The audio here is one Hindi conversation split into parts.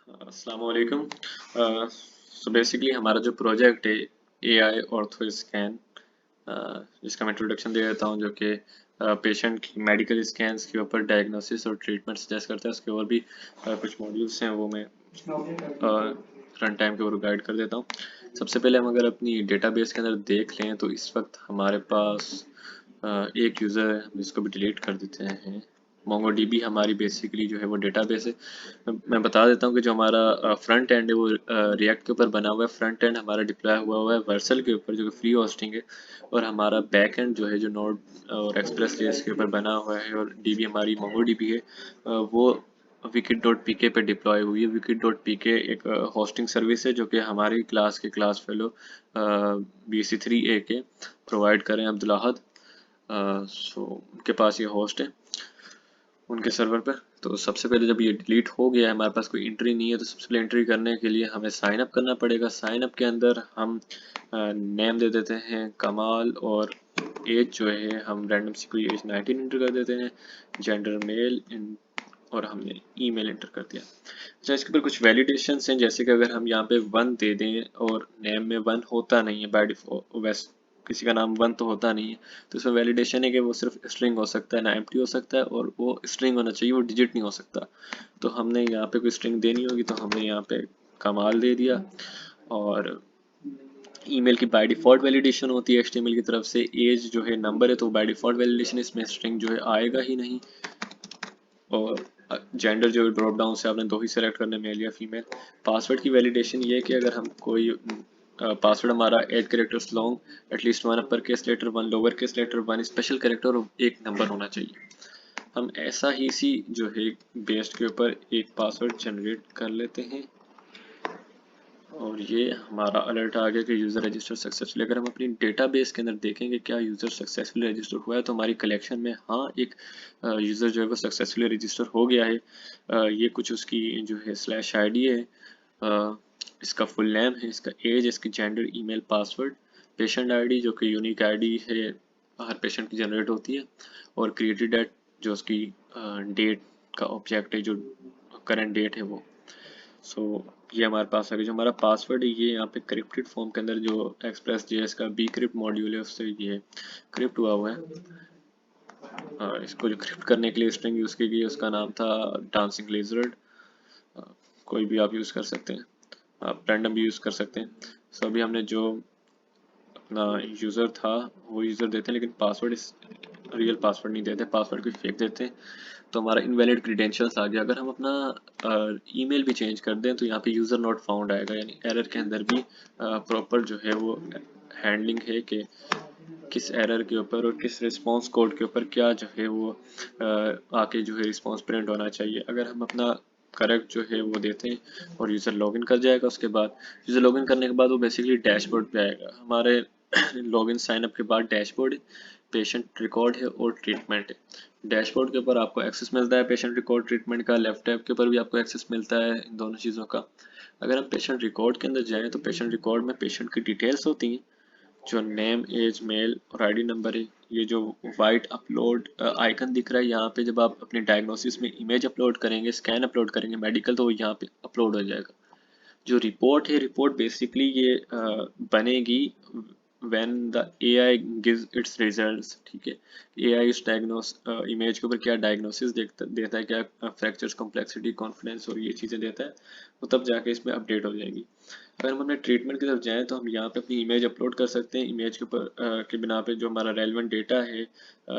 अस्सलाम वालेकुम। सो बेसिकली हमारा जो प्रोजेक्ट है एआई ऑर्थो स्कैन, जिसका मैं इंट्रोडक्शन दे देता हूँ, जो कि पेशेंट की मेडिकल स्कैन्स के ऊपर डायग्नोसिस और ट्रीटमेंट सजेस्ट करता है। उसके और भी कुछ मॉड्यूल्स हैं, वो मैं रन टाइम के ऊपर गाइड कर देता हूँ। सबसे पहले हम अगर अपनी डेटाबेस के अंदर देख लें तो इस वक्त हमारे पास एक यूज़र है, हम इसको भी डिलीट कर देते हैं। MongoDB हमारी बेसिकली जो है वो डेटाबेस है। मैं बता देता हूँ कि जो हमारा फ्रंट एंड है वो रिएक्ट के ऊपर बना हुआ है। फ्रंट एंड हमारा डिप्लॉय हुआ है वर्सल के ऊपर, जो कि फ्री होस्टिंग है, और हमारा बैक एंड जो है जो नोड और एक्सप्रेस जेएस के ऊपर बना हुआ है, और डीबी हमारी MongoDB है। वो wikit.pk पे डिप्लॉय हुई है। wikit.pk एक होस्टिंग सर्विस है जो कि हमारी क्लास के क्लास फेलो BC3A के प्रोवाइड करें अब्दुल अहद। सो उनके पास ये होस्ट है उनके सर्वर पर। तो सबसे पहले जब ये डिलीट हो गया है, हमारे पास कोई एंट्री नहीं है, तो सबसे पहले एंट्री करने के लिए हमें साइन अप करना पड़ेगा। साइन अप के अंदर हम नेम दे देते हैं कमाल, और एज जो है हम रैंडम सी कोई एज 19 एंटर कर देते हैं। जेंडर मेल, और हमने ईमेल एंटर कर दिया। अच्छा, इसके ऊपर कुछ वैलिडेशंस हैं, जैसे कि अगर हम यहाँ पे 1 दे दें और नेम में 1 होता नहीं है बाय डिफॉल्ट, वैसे किसी का नाम 1 तो होता नहीं है, तो इसमें वैलिडेशन है कि वो सिर्फ स्ट्रिंग हो सकता है, ना एम्प्टी हो सकता है, और वो स्ट्रिंग होना चाहिए, वो डिजिट नहीं हो सकता। तो हमने यहाँ पे कोई स्ट्रिंग देनी होगी, तो हमने यहाँ पे कमाल दे दिया। और ईमेल की बाय डिफॉल्ट वैलिडेशन होती है HTML की तरफ से। एज जो है नंबर है, तो बाय डिफॉल्ट वैलिडेशन, इसमें स्ट्रिंग जो है आएगा ही नहीं। और जेंडर जो ड्रॉप डाउन से आपने 2 ही सेलेक्ट करने, मेल या फीमेल। पासवर्ड की वैलिडेशन ये है कि अगर हम कोई पासवर्ड हमारा 8 characters long, at least 1 upper case letter, 1 lower case letter, 1 special character और 1 नंबर होना चाहिए। हम ऐसा ही सी जो है बेस्ड के ऊपर एक पासवर्ड जनरेट कर लेते हैं, और ये हमारा अलर्ट आ गया कि यूज़र रजिस्टर सक्सेसफुली। अगर हम अपनी डेटाबेस के अंदर देखेंगे क्या यूज़र सक्सेसफुली रजिस्टर हुआ है, तो हमारी कलेक्शन में हाँ एक यूज़र जो है वो सक्सेसफुली रजिस्टर हो गया है। ये कुछ उसकी जो है /ID है, इसका फुल नेम है, इसका एज, इसकी gender, email, password, patient ID जो कि यूनिक आईडी है, हर पेशेंट की जनरेट होती है, और क्रिएटेड डेट जो उसकी डेट का ऑब्जेक्ट है, जो करंट डेट है वो। सो ये हमारे पास आ गया। जो हमारा पासवर्ड है ये यहाँ पे क्रिप्टेड फॉर्म के अंदर, जो एक्सप्रेस जेएस का bcrypt मॉड्यूल है उससे ये क्रिप्ट हुआ है। इसको जो क्रिप्ट करने के लिए स्ट्रिंग यूज़ की गई, उसका नाम था डांसिंग लिजर्ड। कोई भी आप यूज़ कर सकते हैं, आप रैंडम भी यूज़ कर सकते हैं। सो अभी हमने जो अपना यूज़र था वो यूज़र देते हैं, लेकिन पासवर्ड रियल पासवर्ड नहीं देते, पासवर्ड कोई फेक देते हैं, तो हमारा इनवैलिड क्रीडेंशियल्स आ गया। अगर हम अपना ईमेल भी चेंज कर दें तो यहाँ पे यूज़र नॉट फाउंड आएगा, यानी एरर के अंदर भी प्रॉपर जो है वो हैंडलिंग है कि किस एरर के ऊपर और किस रिस्पांस कोड के ऊपर क्या जो है वो आके जो है रिस्पांस प्रिंट होना चाहिए। अगर हम अपना करेक्ट जो है वो देते हैं और यूज़र लॉगिन कर जाएगा, उसके बाद यूज़र लॉगिन करने के बाद वो बेसिकली डैशबोर्ड पे आएगा। हमारे लॉगिन साइन अप के बाद डैशबोर्ड है, पेशेंट रिकॉर्ड है और ट्रीटमेंट है। डैशबोर्ड के ऊपर आपको एक्सेस मिलता है पेशेंट रिकॉर्ड ट्रीटमेंट का, लेफ्ट टैब के ऊपर भी आपको एक्सेस मिलता है इन दोनों चीज़ों का। अगर हम पेशेंट रिकॉर्ड के अंदर जाएं तो पेशेंट रिकॉर्ड में पेशेंट की डिटेल्स होती हैं, जो नेम, एज, मेल और आईडी नंबर है। ये जो वाइट अपलोड आइकन दिख रहा है यहाँ पे, जब आप अपने डायग्नोसिस में इमेज अपलोड करेंगे, स्कैन अपलोड करेंगे मेडिकल, तो वो यहाँ पे अपलोड हो जाएगा। जो रिपोर्ट है, रिपोर्ट बेसिकली ये बनेगी when the AI gives its results। ठीक है, AI इस डायग्नोस इमेज के ऊपर क्या डायग्नोसिस देता है, क्या फ्रैक्चर्स कॉम्प्लेक्सिटी, कॉन्फिडेंस और ये चीज़ें देता है, वो तब जाके इसमें अपडेट हो जाएगी। अगर हम अपने ट्रीटमेंट की तरफ जाएँ तो हम यहाँ पे अपनी इमेज अपलोड कर सकते हैं। इमेज के ऊपर के बिना पे जो हमारा रेलिवेंट डेटा है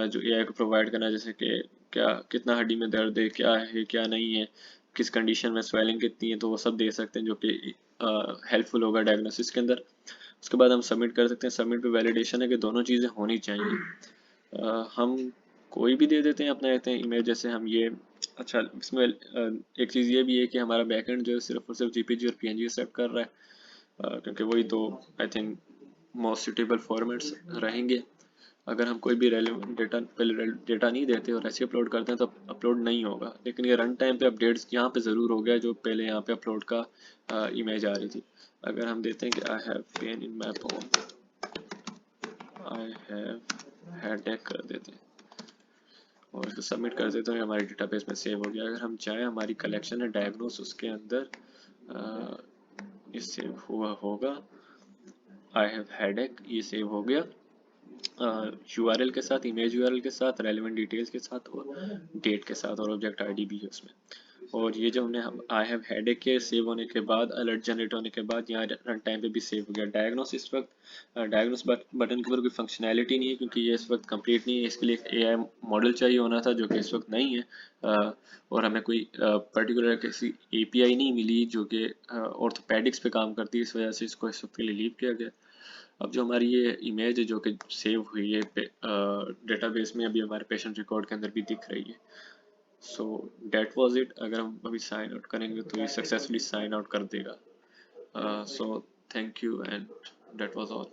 जो AI को प्रोवाइड करना है, जैसे कि क्या कितना हड्डी में दर्द है, क्या नहीं है, किस कंडीशन में स्वेलिंग कितनी है, तो वो सब दे सकते हैं, जो कि हेल्पफुल होगा डायग्नोसिस के अंदर। उसके बाद हम सबमिट कर सकते हैं। सबमिट पे वैलिडेशन है कि दोनों चीज़ें होनी चाहिए। हम कोई भी दे देते हैं अपना, कहते हैं इमेज, जैसे हम ये। अच्छा, इसमें एक चीज़ ये भी है कि हमारा बैकएंड जो है सिर्फ और सिर्फ JPG और PNG एक्सेप्ट कर रहा है, क्योंकि वही तो I think most suitable formats रहेंगे। अगर हम कोई भी रेलेवेंट डेटा पहले डेटा नहीं देते और ऐसे अपलोड करते हैं तो अपलोड नहीं होगा, लेकिन ये रन टाइम पे अपडेट्स यहाँ पे ज़रूर हो गया, जो पहले यहाँ पे अपलोड का इमेज आ रही थी। अगर हम देते हैं कि I have pain in my bone, I have headache कर देते हैं और सबमिट कर देते हैं, हमारे डेटाबेस में सेव हो गया। अगर हम चाहें, हमारी कलेक्शन है डायग्नोस, उसके अंदर ये सेव हुआ होगा, आई हैव हेडेक, ये सेव हो गया URL के साथ, इमेज URL के साथ, रेलिवेंट डिटेल्स के साथ और डेट के साथ, और ऑब्जेक्ट आईडी भी है उसमें। और ये जो हमने आई हैव हेडेक के सेव होने के बाद, अलर्ट जनरेट होने के बाद यहाँ रन टाइम पे भी सेव हो गया। डायग्नोस इस वक्त डायग्नोस बटन के ऊपर कोई फंक्शनैलिटी नहीं है क्योंकि ये इस वक्त कंप्लीट नहीं है, इसके लिए एक AI मॉडल चाहिए होना था जो कि इस वक्त नहीं है। और हमें कोई पर्टिकुलर किसी API नहीं मिली जो कि ऑर्थोपेडिक्स पे काम करती है, इस वजह से इसको इस वक्त के लिए लीव किया गया। अब जो हमारी ये इमेज है जो कि सेव हुई है डेटाबेस में, अभी हमारे पेशेंट रिकॉर्ड के अंदर भी दिख रही है। सो डेट वाज इट। अगर हम अभी साइन आउट करेंगे तो ये सक्सेसफुली साइन आउट कर देगा। So thank you and that was all.